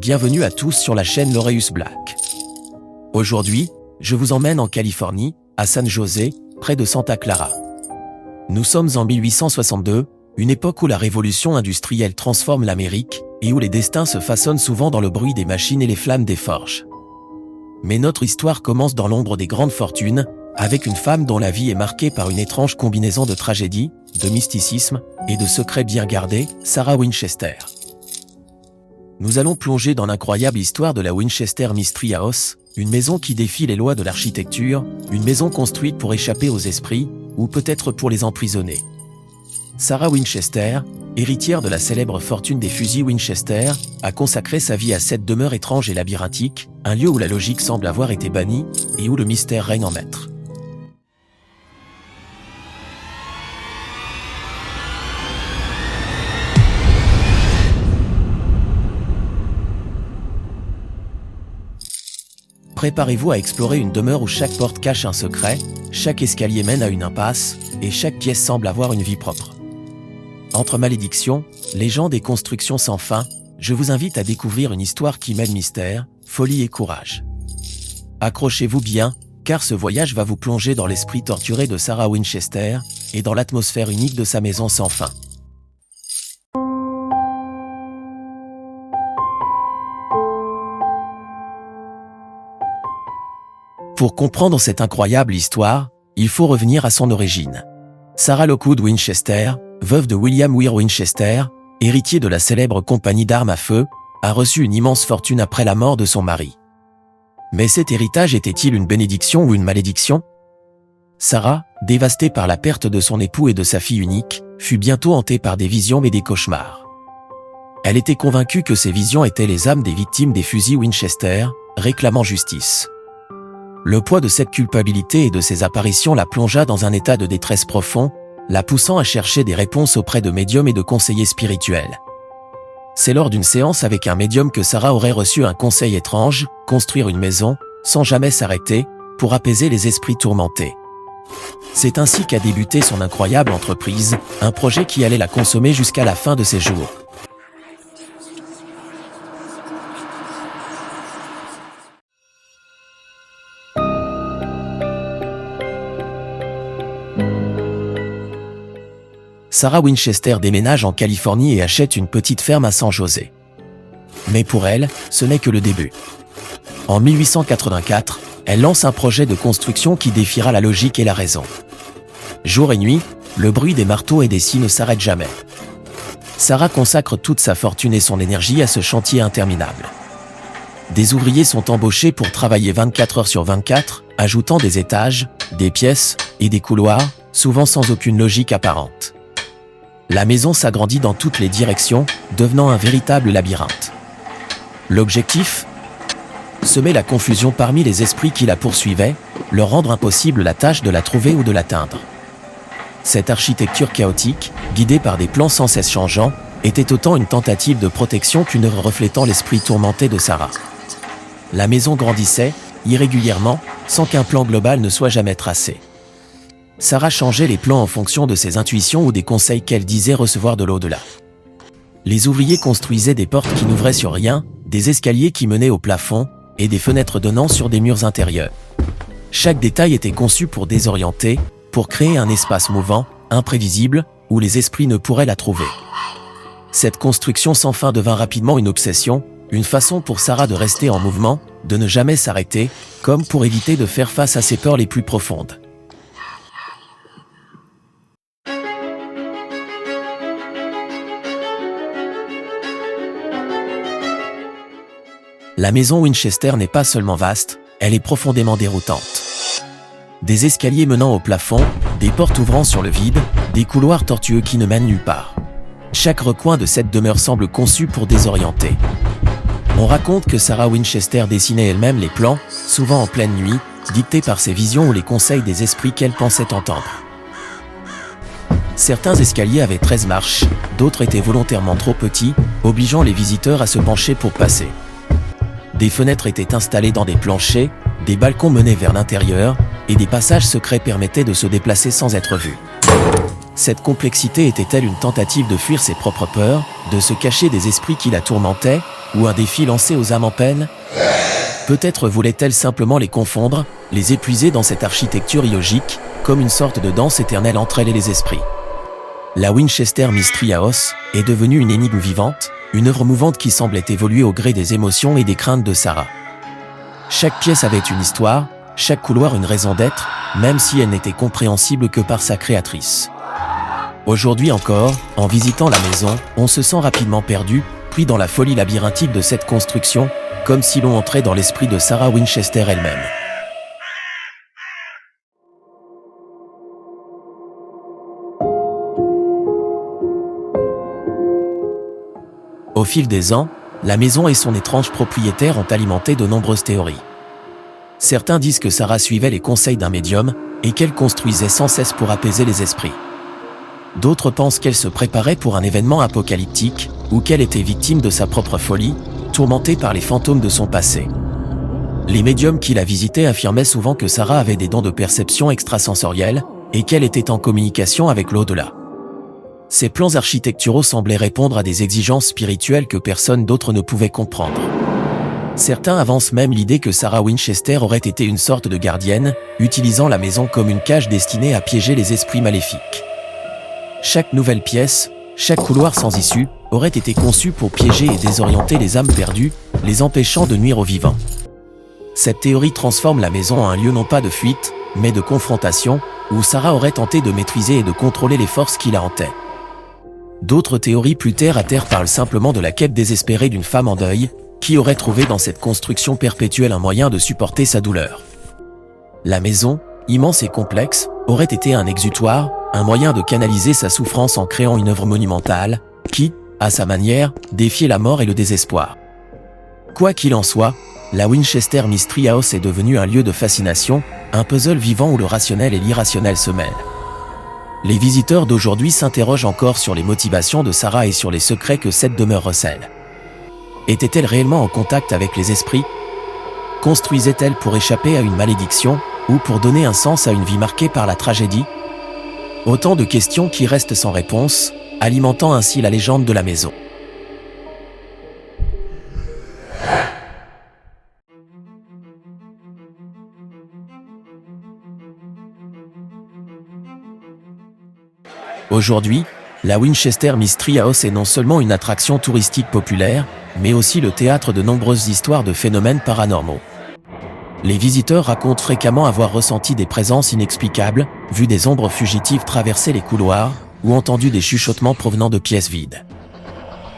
bienvenue à tous sur la chaîne Laureus Black. Aujourd'hui, je vous emmène en Californie, à San José, près de Santa Clara. Nous sommes en 1862, une époque où la révolution industrielle transforme l'Amérique et où les destins se façonnent souvent dans le bruit des machines et les flammes des forges. Mais notre histoire commence dans l'ombre des grandes fortunes, avec une femme dont la vie est marquée par une étrange combinaison de tragédie, de mysticisme et de secrets bien gardés, Sarah Winchester. Nous allons plonger dans l'incroyable histoire de la Winchester Mystery House, une maison qui défie les lois de l'architecture, une maison construite pour échapper aux esprits, ou peut-être pour les emprisonner. Sarah Winchester, héritière de la célèbre fortune des fusils Winchester, a consacré sa vie à cette demeure étrange et labyrinthique, un lieu où la logique semble avoir été bannie, et où le mystère règne en maître. Préparez-vous à explorer une demeure où chaque porte cache un secret, chaque escalier mène à une impasse, et chaque pièce semble avoir une vie propre. Entre malédictions, légendes et constructions sans fin, je vous invite à découvrir une histoire qui mêle mystère, folie et courage. Accrochez-vous bien, car ce voyage va vous plonger dans l'esprit torturé de Sarah Winchester et dans l'atmosphère unique de sa maison sans fin. Pour comprendre cette incroyable histoire, il faut revenir à son origine. Sarah Lockwood Winchester, veuve de William Weir Winchester, héritier de la célèbre compagnie d'armes à feu, a reçu une immense fortune après la mort de son mari. Mais cet héritage était-il une bénédiction ou une malédiction? Sarah, dévastée par la perte de son époux et de sa fille unique, fut bientôt hantée par des visions et des cauchemars. Elle était convaincue que ces visions étaient les âmes des victimes des fusils Winchester, réclamant justice. Le poids de cette culpabilité et de ces apparitions la plongea dans un état de détresse profond, la poussant à chercher des réponses auprès de médiums et de conseillers spirituels. C'est lors d'une séance avec un médium que Sarah aurait reçu un conseil étrange, construire une maison, sans jamais s'arrêter, pour apaiser les esprits tourmentés. C'est ainsi qu'a débuté son incroyable entreprise, un projet qui allait la consommer jusqu'à la fin de ses jours. Sarah Winchester déménage en Californie et achète une petite ferme à San José. Mais pour elle, ce n'est que le début. En 1884, elle lance un projet de construction qui défiera la logique et la raison. Jour et nuit, le bruit des marteaux et des scies ne s'arrête jamais. Sarah consacre toute sa fortune et son énergie à ce chantier interminable. Des ouvriers sont embauchés pour travailler 24 heures sur 24, ajoutant des étages, des pièces et des couloirs, souvent sans aucune logique apparente. La maison s'agrandit dans toutes les directions, devenant un véritable labyrinthe. L'objectif ? Semer la confusion parmi les esprits qui la poursuivaient, leur rendre impossible la tâche de la trouver ou de l'atteindre. Cette architecture chaotique, guidée par des plans sans cesse changeants, était autant une tentative de protection qu'une œuvre reflétant l'esprit tourmenté de Sarah. La maison grandissait, irrégulièrement, sans qu'un plan global ne soit jamais tracé. Sarah changeait les plans en fonction de ses intuitions ou des conseils qu'elle disait recevoir de l'au-delà. Les ouvriers construisaient des portes qui n'ouvraient sur rien, des escaliers qui menaient au plafond, et des fenêtres donnant sur des murs intérieurs. Chaque détail était conçu pour désorienter, pour créer un espace mouvant, imprévisible, où les esprits ne pourraient la trouver. Cette construction sans fin devint rapidement une obsession, une façon pour Sarah de rester en mouvement, de ne jamais s'arrêter, comme pour éviter de faire face à ses peurs les plus profondes. La maison Winchester n'est pas seulement vaste, elle est profondément déroutante. Des escaliers menant au plafond, des portes ouvrant sur le vide, des couloirs tortueux qui ne mènent nulle part. Chaque recoin de cette demeure semble conçu pour désorienter. On raconte que Sarah Winchester dessinait elle-même les plans, souvent en pleine nuit, dictés par ses visions ou les conseils des esprits qu'elle pensait entendre. Certains escaliers avaient 13 marches, d'autres étaient volontairement trop petits, obligeant les visiteurs à se pencher pour passer. Des fenêtres étaient installées dans des planchers, des balcons menaient vers l'intérieur, et des passages secrets permettaient de se déplacer sans être vus. Cette complexité était-elle une tentative de fuir ses propres peurs, de se cacher des esprits qui la tourmentaient, ou un défi lancé aux âmes en peine? Peut-être voulait-elle simplement les confondre, les épuiser dans cette architecture illogique, comme une sorte de danse éternelle entre elle et les esprits. La Winchester Mystery House est devenue une énigme vivante, une œuvre mouvante qui semblait évoluer au gré des émotions et des craintes de Sarah. Chaque pièce avait une histoire, chaque couloir une raison d'être, même si elle n'était compréhensible que par sa créatrice. Aujourd'hui encore, en visitant la maison, on se sent rapidement perdu, pris dans la folie labyrinthique de cette construction, comme si l'on entrait dans l'esprit de Sarah Winchester elle-même. Au fil des ans, la maison et son étrange propriétaire ont alimenté de nombreuses théories. Certains disent que Sarah suivait les conseils d'un médium et qu'elle construisait sans cesse pour apaiser les esprits. D'autres pensent qu'elle se préparait pour un événement apocalyptique ou qu'elle était victime de sa propre folie, tourmentée par les fantômes de son passé. Les médiums qui la visitaient affirmaient souvent que Sarah avait des dons de perception extrasensorielle et qu'elle était en communication avec l'au-delà. Ces plans architecturaux semblaient répondre à des exigences spirituelles que personne d'autre ne pouvait comprendre. Certains avancent même l'idée que Sarah Winchester aurait été une sorte de gardienne, utilisant la maison comme une cage destinée à piéger les esprits maléfiques. Chaque nouvelle pièce, chaque couloir sans issue, aurait été conçu pour piéger et désorienter les âmes perdues, les empêchant de nuire aux vivants. Cette théorie transforme la maison en un lieu non pas de fuite, mais de confrontation, où Sarah aurait tenté de maîtriser et de contrôler les forces qui la hantaient. D'autres théories plus terre à terre parlent simplement de la quête désespérée d'une femme en deuil, qui aurait trouvé dans cette construction perpétuelle un moyen de supporter sa douleur. La maison, immense et complexe, aurait été un exutoire, un moyen de canaliser sa souffrance en créant une œuvre monumentale, qui, à sa manière, défiait la mort et le désespoir. Quoi qu'il en soit, la Winchester Mystery House est devenue un lieu de fascination, un puzzle vivant où le rationnel et l'irrationnel se mêlent. Les visiteurs d'aujourd'hui s'interrogent encore sur les motivations de Sarah et sur les secrets que cette demeure recèle. Était-elle réellement en contact avec les esprits? Construisait-elle pour échapper à une malédiction, ou pour donner un sens à une vie marquée par la tragédie? Autant de questions qui restent sans réponse, alimentant ainsi la légende de la maison. Aujourd'hui, la Winchester Mystery House est non seulement une attraction touristique populaire, mais aussi le théâtre de nombreuses histoires de phénomènes paranormaux. Les visiteurs racontent fréquemment avoir ressenti des présences inexplicables, vu des ombres fugitives traverser les couloirs, ou entendu des chuchotements provenant de pièces vides.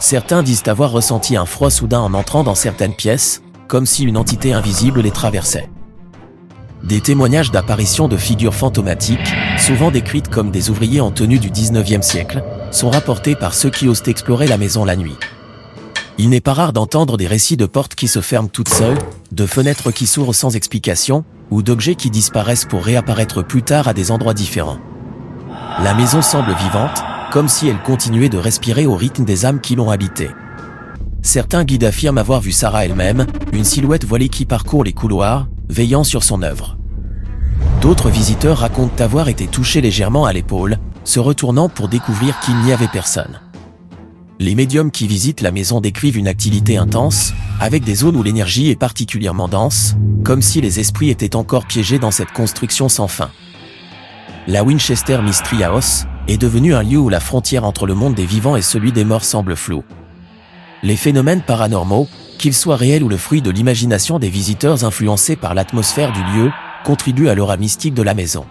Certains disent avoir ressenti un froid soudain en entrant dans certaines pièces, comme si une entité invisible les traversait. Des témoignages d'apparitions de figures fantomatiques, souvent décrites comme des ouvriers en tenue du 19e siècle, sont rapportés par ceux qui osent explorer la maison la nuit. Il n'est pas rare d'entendre des récits de portes qui se ferment toutes seules, de fenêtres qui s'ouvrent sans explication, ou d'objets qui disparaissent pour réapparaître plus tard à des endroits différents. La maison semble vivante, comme si elle continuait de respirer au rythme des âmes qui l'ont habitée. Certains guides affirment avoir vu Sarah elle-même, une silhouette voilée qui parcourt les couloirs, veillant sur son œuvre. D'autres visiteurs racontent avoir été touchés légèrement à l'épaule, se retournant pour découvrir qu'il n'y avait personne. Les médiums qui visitent la maison décrivent une activité intense, avec des zones où l'énergie est particulièrement dense, comme si les esprits étaient encore piégés dans cette construction sans fin. La Winchester Mystery House est devenue un lieu où la frontière entre le monde des vivants et celui des morts semble floue. Les phénomènes paranormaux, qu'ils soient réels ou le fruit de l'imagination des visiteurs influencés par l'atmosphère du lieu, contribuent à l'aura mystique de la maison.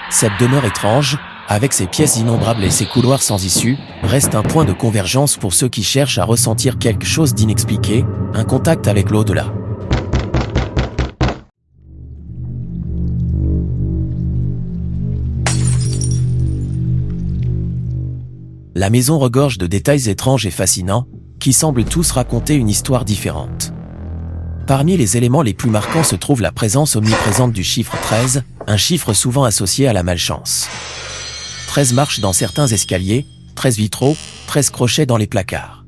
Cette demeure étrange, avec ses pièces innombrables et ses couloirs sans issue, reste un point de convergence pour ceux qui cherchent à ressentir quelque chose d'inexpliqué, un contact avec l'au-delà. La maison regorge de détails étranges et fascinants, qui semblent tous raconter une histoire différente. Parmi les éléments les plus marquants se trouve la présence omniprésente du chiffre 13, un chiffre souvent associé à la malchance. 13 marches dans certains escaliers, 13 vitraux, 13 crochets dans les placards.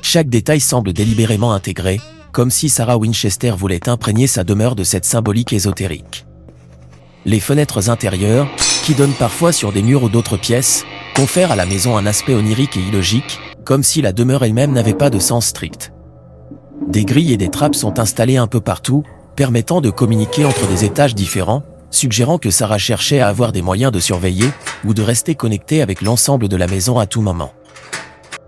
Chaque détail semble délibérément intégré, comme si Sarah Winchester voulait imprégner sa demeure de cette symbolique ésotérique. Les fenêtres intérieures, qui donnent parfois sur des murs ou d'autres pièces, confèrent à la maison un aspect onirique et illogique, comme si la demeure elle-même n'avait pas de sens strict. des grilles et des trappes sont installées un peu partout, permettant de communiquer entre des étages différents, suggérant que Sarah cherchait à avoir des moyens de surveiller ou de rester connectée avec l'ensemble de la maison à tout moment.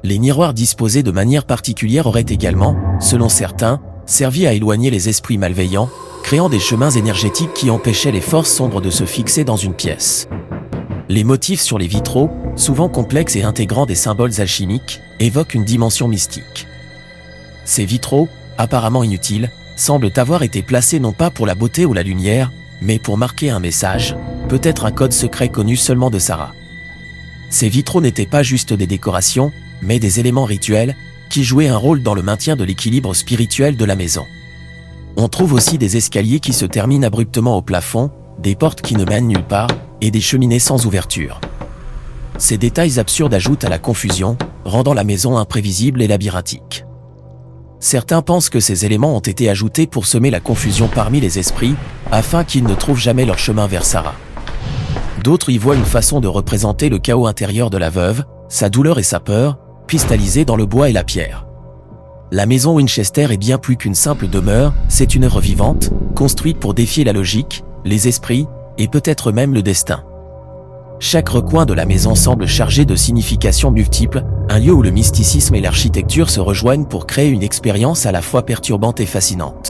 Les miroirs disposés de manière particulière auraient également, selon certains, servi à éloigner les esprits malveillants, créant des chemins énergétiques qui empêchaient les forces sombres de se fixer dans une pièce. Les motifs sur les vitraux, souvent complexes et intégrant des symboles alchimiques, évoquent une dimension mystique. Ces vitraux, apparemment inutiles, semblent avoir été placés non pas pour la beauté ou la lumière, mais pour marquer un message, peut-être un code secret connu seulement de Sarah. Ces vitraux n'étaient pas juste des décorations, mais des éléments rituels, qui jouaient un rôle dans le maintien de l'équilibre spirituel de la maison. On trouve aussi des escaliers qui se terminent abruptement au plafond, des portes qui ne mènent nulle part, et des cheminées sans ouverture. Ces détails absurdes ajoutent à la confusion, rendant la maison imprévisible et labyrinthique. Certains pensent que ces éléments ont été ajoutés pour semer la confusion parmi les esprits, afin qu'ils ne trouvent jamais leur chemin vers Sarah. D'autres y voient une façon de représenter le chaos intérieur de la veuve, sa douleur et sa peur, cristallisées dans le bois et la pierre. La maison Winchester est bien plus qu'une simple demeure, c'est une œuvre vivante, construite pour défier la logique, les esprits, et peut-être même le destin. Chaque recoin de la maison semble chargé de significations multiples, un lieu où le mysticisme et l'architecture se rejoignent pour créer une expérience à la fois perturbante et fascinante.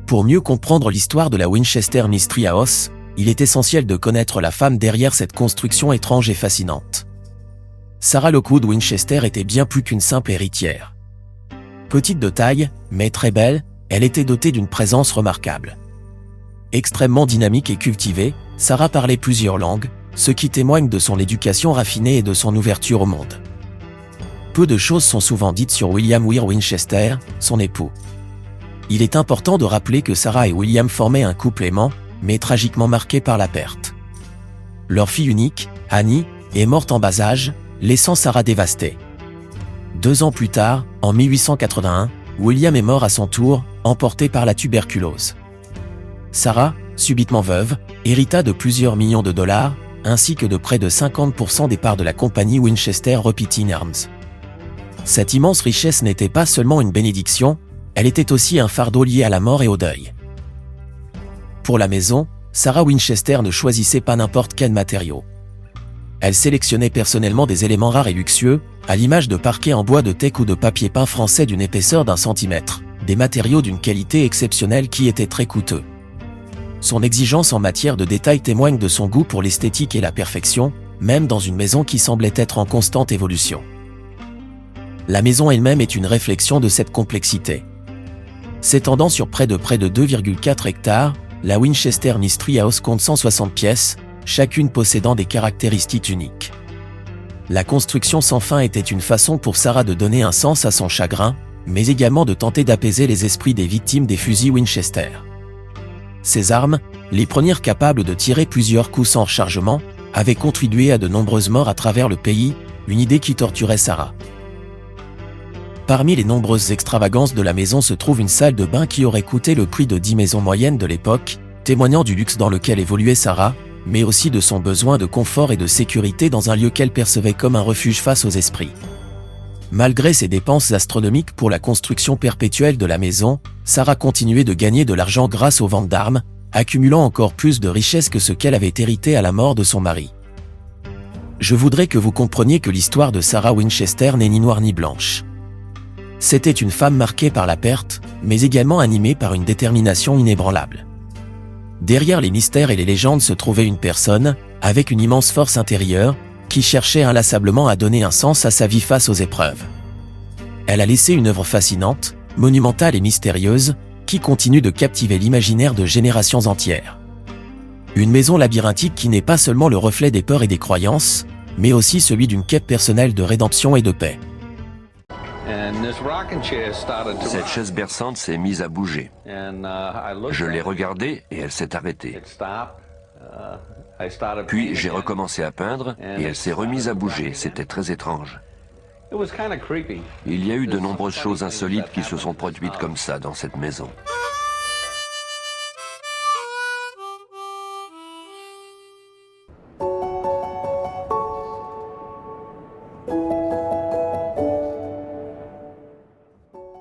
Pour mieux comprendre l'histoire de la Winchester Mystery House, il est essentiel de connaître la femme derrière cette construction étrange et fascinante. Sarah Lockwood Winchester était bien plus qu'une simple héritière. Petite de taille, mais très belle, elle était dotée d'une présence remarquable. Extrêmement dynamique et cultivée, Sarah parlait plusieurs langues, ce qui témoigne de son éducation raffinée et de son ouverture au monde. Peu de choses sont souvent dites sur William Weir Winchester, son époux. Il est important de rappeler que Sarah et William formaient un couple aimant, mais tragiquement marqué par la perte. Leur fille unique, Annie, est morte en bas âge, laissant Sarah dévastée. 2 ans plus tard, en 1881, William est mort à son tour, emporté par la tuberculose. Sarah, subitement veuve, hérita de plusieurs millions de dollars, ainsi que de près de 50% des parts de la compagnie Winchester Repeating Arms. Cette immense richesse n'était pas seulement une bénédiction, elle était aussi un fardeau lié à la mort et au deuil. Pour la maison, Sarah Winchester ne choisissait pas n'importe quel matériau. Elle sélectionnait personnellement des éléments rares et luxueux, à l'image de parquets en bois de teck ou de papier peint français d'une épaisseur d'1 centimètre, des matériaux d'une qualité exceptionnelle qui étaient très coûteux. Son exigence en matière de détail témoigne de son goût pour l'esthétique et la perfection, même dans une maison qui semblait être en constante évolution. La maison elle-même est une réflexion de cette complexité. S'étendant sur près de 2,4 hectares, la Winchester Mystery House compte 160 pièces, chacune possédant des caractéristiques uniques. La construction sans fin était une façon pour Sarah de donner un sens à son chagrin, mais également de tenter d'apaiser les esprits des victimes des fusils Winchester. Ces armes, les premières capables de tirer plusieurs coups sans rechargement, avaient contribué à de nombreuses morts à travers le pays, une idée qui torturait Sarah. Parmi les nombreuses extravagances de la maison se trouve une salle de bain qui aurait coûté le prix de 10 maisons moyennes de l'époque, témoignant du luxe dans lequel évoluait Sarah, mais aussi de son besoin de confort et de sécurité dans un lieu qu'elle percevait comme un refuge face aux esprits. Malgré ses dépenses astronomiques pour la construction perpétuelle de la maison, Sarah continuait de gagner de l'argent grâce aux ventes d'armes, accumulant encore plus de richesses que ce qu'elle avait hérité à la mort de son mari. Je voudrais que vous compreniez que l'histoire de Sarah Winchester n'est ni noire ni blanche. C'était une femme marquée par la perte, mais également animée par une détermination inébranlable. Derrière les mystères et les légendes se trouvait une personne, avec une immense force intérieure, qui cherchait inlassablement à donner un sens à sa vie face aux épreuves. Elle a laissé une œuvre fascinante, monumentale et mystérieuse, qui continue de captiver l'imaginaire de générations entières. Une maison labyrinthique qui n'est pas seulement le reflet des peurs et des croyances, mais aussi celui d'une quête personnelle de rédemption et de paix. Cette chaise berçante s'est mise à bouger. Je l'ai regardée et elle s'est arrêtée. Puis j'ai recommencé à peindre et elle s'est remise à bouger. C'était très étrange. Il y a eu de nombreuses choses insolites qui se sont produites comme ça dans cette maison.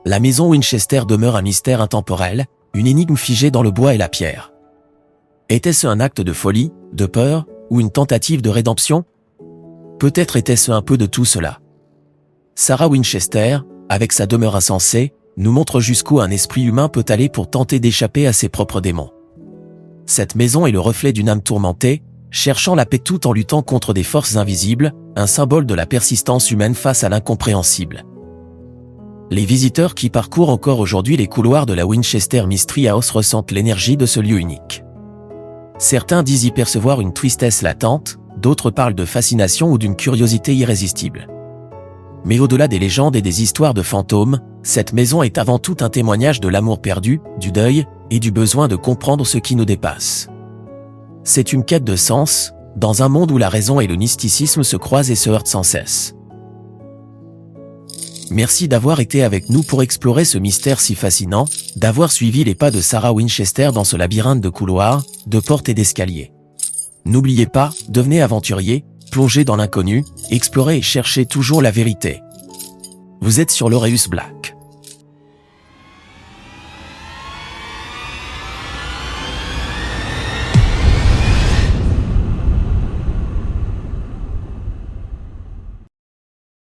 la maison Winchester demeure un mystère intemporel, une énigme figée dans le bois et la pierre. Était-ce un acte de folie, de peur, ou une tentative de rédemption? Peut-être était-ce un peu de tout cela. Sarah Winchester, avec sa demeure insensée, nous montre jusqu'où un esprit humain peut aller pour tenter d'échapper à ses propres démons. Cette maison est le reflet d'une âme tourmentée, cherchant la paix tout en luttant contre des forces invisibles, un symbole de la persistance humaine face à l'incompréhensible. Les visiteurs qui parcourent encore aujourd'hui les couloirs de la Winchester Mystery House ressentent l'énergie de ce lieu unique. Certains disent y percevoir une tristesse latente, d'autres parlent de fascination ou d'une curiosité irrésistible. Mais au-delà des légendes et des histoires de fantômes, cette maison est avant tout un témoignage de l'amour perdu, du deuil et du besoin de comprendre ce qui nous dépasse. C'est une quête de sens, dans un monde où la raison et le mysticisme se croisent et se heurtent sans cesse. Merci d'avoir été avec nous pour explorer ce mystère si fascinant, d'avoir suivi les pas de Sarah Winchester dans ce labyrinthe de couloirs, de portes et d'escaliers. N'oubliez pas, devenez aventurier, plongez dans l'inconnu, explorez et cherchez toujours la vérité. Vous êtes sur l'Aureus Black.